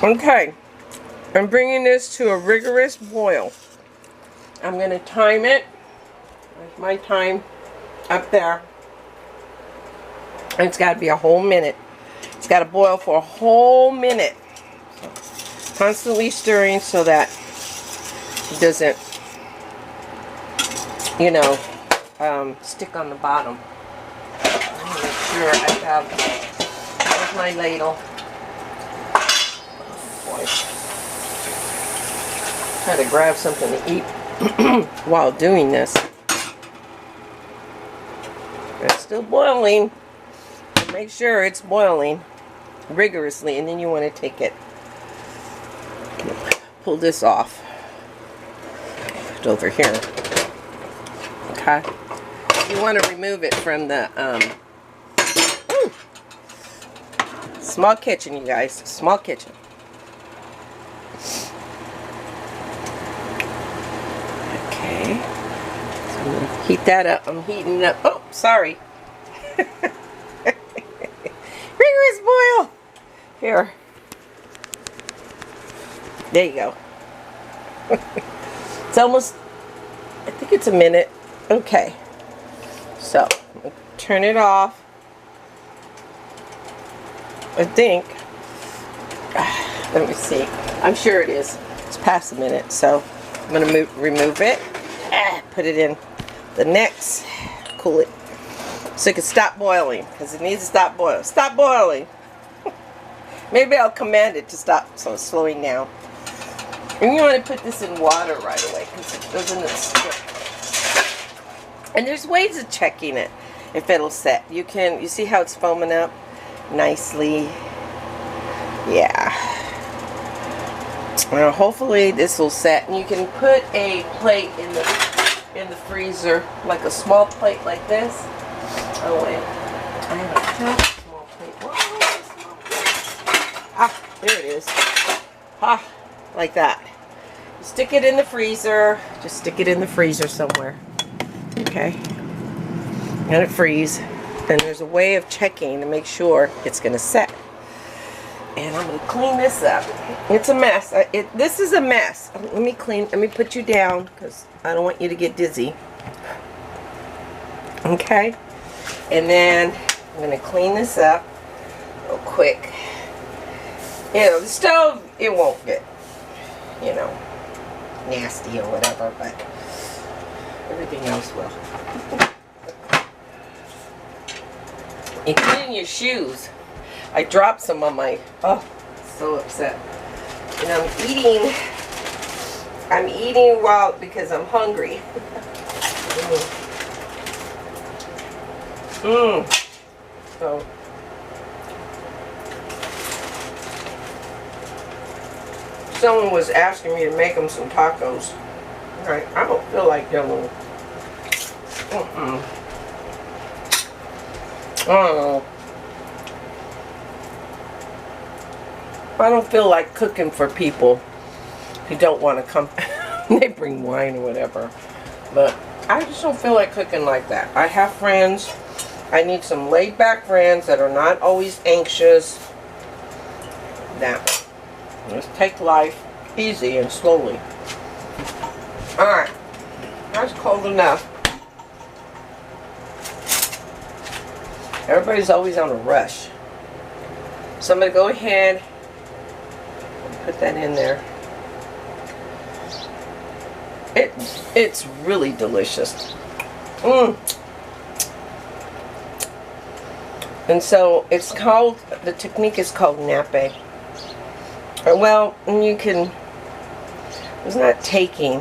Okay, I'm bringing this to a rigorous boil. I'm going to time it. There's my time up there. And it's got to be a whole minute. It's got to boil for a whole minute. So, constantly stirring so that it doesn't, you know, stick on the bottom. Let me make sure I have, there's my ladle. Oh boy. Try to grab something to eat while doing this. It's still boiling. Make sure it's boiling rigorously, and then you want to take it, pull this off. Put it over here. Okay. You want to remove it from the small kitchen, you guys. Small kitchen. Okay. So I'm going to heat that up. I'm heating it up. Oh, sorry. Rigorous boil. Here. There you go. It's almost, I think it's a minute. Okay. So, I'm going to turn it off. I think. Let me see. I'm sure it is. It's past a minute. So, I'm going to remove it. Put it in the next. Cool it. So it can stop boiling, because it needs to stop boiling. Stop boiling. Maybe I'll command it to stop, so it's slowing down. And you want to put this in water right away, because it doesn't stick. And there's ways of checking it if it'll set. You see how it's foaming up nicely. Yeah. Now hopefully this will set, and you can put a plate in the freezer, like a small plate like this. Oh wait, I have a small plate. Whoa, small plate. Ah, there it is. Ah, like that. You stick it in the freezer. Just stick it in the freezer somewhere. Okay. Let it freeze. Then there's a way of checking to make sure it's going to set. And I'm going to clean this up. It's a mess. This is a mess. Let me put you down, because I don't want you to get dizzy. Okay. And then I'm going to clean this up real quick. You know, the stove, it won't get, you know, nasty or whatever, but everything else will. Including your shoes. I dropped some on my, oh, so upset. And I'm eating because I'm hungry. So someone was asking me to make them some tacos. Right, I don't feel like doing them. I don't know. I don't feel like cooking for people who don't want to come. They bring wine or whatever. But I just don't feel like cooking like that. I have friends. I need some laid back friends that are not always anxious. Now, let's take life easy and slowly. Alright. That's cold enough. Everybody's always on a rush. So I'm going to go ahead and put that in there. It's really delicious. And so it's called, the technique is called nappe. Well, you can, it's not taking,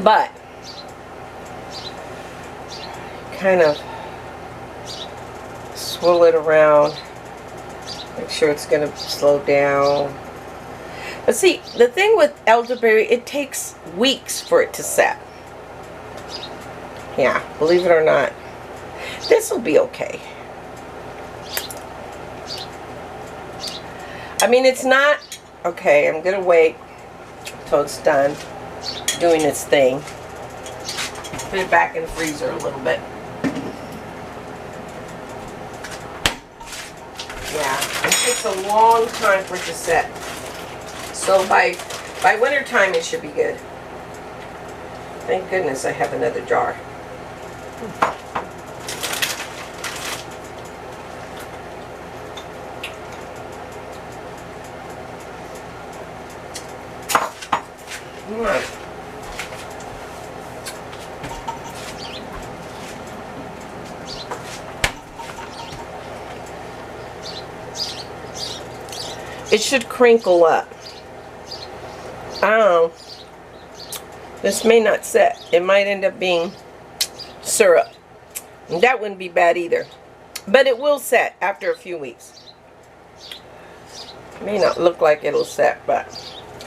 but kind of swirl it around, make sure it's going to slow down. But see, the thing with elderberry, it takes weeks for it to set. Yeah, believe it or not. This will be okay. I mean, it's not, okay, I'm going to wait till it's done doing its thing. Put it back in the freezer a little bit. Yeah, it takes takes a long time for it to set. So by winter time, it should be good. Thank goodness I have another jar. It should crinkle up. I don't know. This may not set. It might end up being syrup. And that wouldn't be bad either. But it will set after a few weeks. It may not look like it'll set, but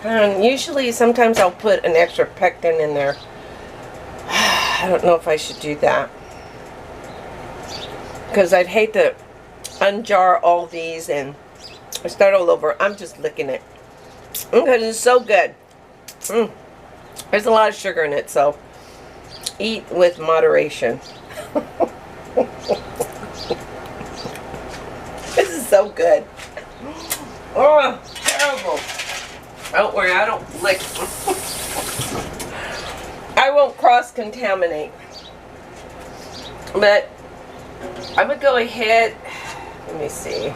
usually sometimes I'll put an extra pectin in there. I don't know if I should do that. Because I'd hate to unjar all these and start all over. I'm just licking it. Because it's so good. There's a lot of sugar in it, so eat with moderation. This is so good. Oh, terrible. Don't worry, I don't lick. I won't cross-contaminate. But I'm going to go ahead. Let me see.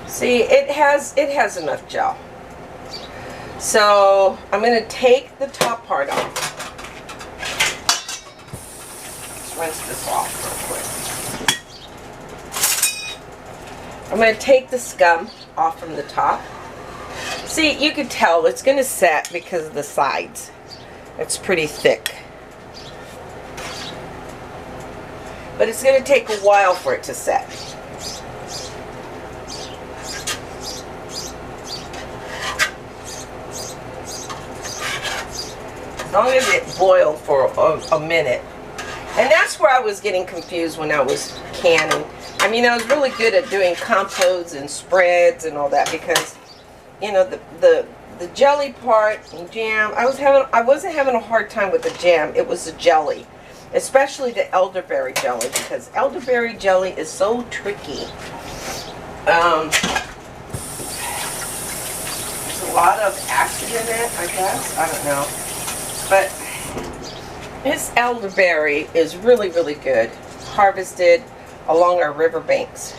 See, it has enough gel. So I'm going to take the top part off. Let's rinse this off real quick. I'm going to take the scum off from the top. See, you can tell it's going to set because of the sides. It's pretty thick. But it's going to take a while for it to set. As long as it boiled for a minute. And that's where I was getting confused when I was canning. I mean, I was really good at doing compotes and spreads and all that because, you know, the jelly part and jam, I wasn't having a hard time with the jam. It was the jelly, especially the elderberry jelly, because elderberry jelly is so tricky. There's a lot of acid in it, I guess. I don't know. But this elderberry is really, really good. Harvested along our river banks.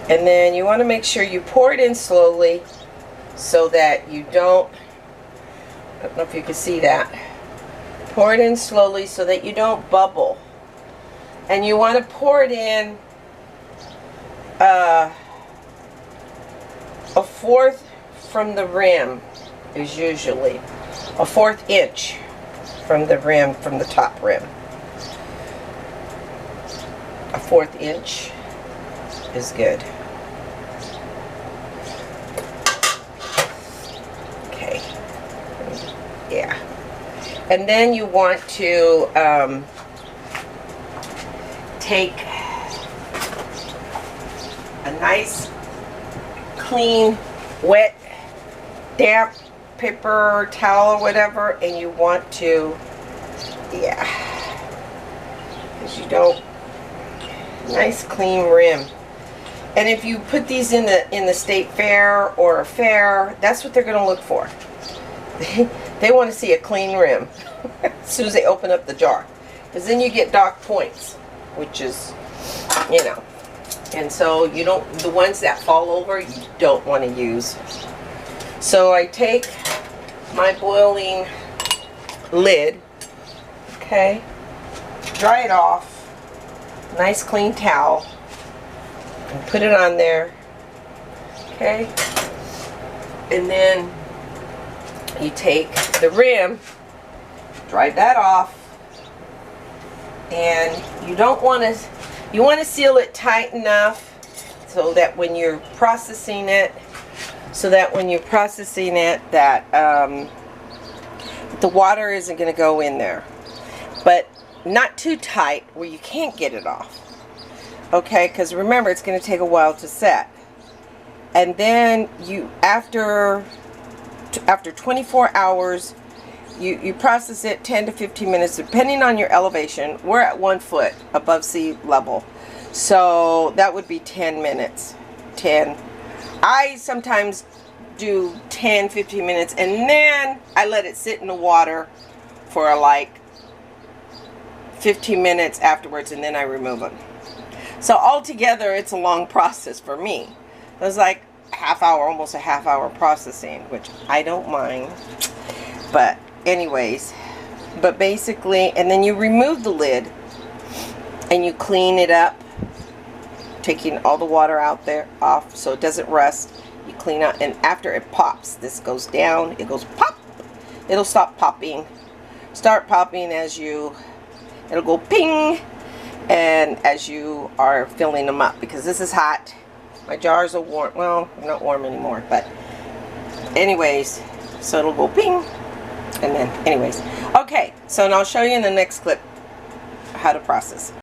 And then you want to make sure you pour it in slowly so that you don't, I don't know if you can see that. Pour it in slowly so that you don't bubble. And you want to pour it in a fourth from the rim is usually. A 1/4 inch from the rim, from the top rim. A 1/4 inch is good. Okay. Yeah. And then you want to take a nice, clean, wet, damp paper towel or whatever, and you want to, yeah, because you don't, nice clean rim. And if you put these in the state fair or a fair, that's what they're going to look for. They want to see a clean rim as soon as they open up the jar, because then you get dock points, which is, you know, and so you don't, the ones that fall over you don't want to use. So I take my boiling lid, okay, dry it off, nice clean towel, and put it on there, okay, and then you take the rim, dry that off, and you don't want to, you want to seal it tight enough so that when you're processing it, that the water isn't going to go in there, but not too tight where you can't get it off, okay, because remember it's going to take a while to set. And then you, after 24 hours, you process it 10 to 15 minutes depending on your elevation. We're at 1 foot above sea level, so that would be 10 minutes 10. I sometimes do 10, 15 minutes, and then I let it sit in the water for like 15 minutes afterwards, and then I remove them. So altogether, it's a long process for me. It's like a half hour, almost a half hour processing, which I don't mind. But anyways, but basically, and then you remove the lid and you clean it up, taking all the water out there off so it doesn't rust. You clean out, and after it pops, this goes down, it goes pop. It'll stop popping. Start popping as you, it'll go ping, and as you are filling them up, because this is hot. My jars are warm. Well, they're not warm anymore, but anyways, so it'll go ping, and then anyways. Okay, so now I'll show you in the next clip how to process.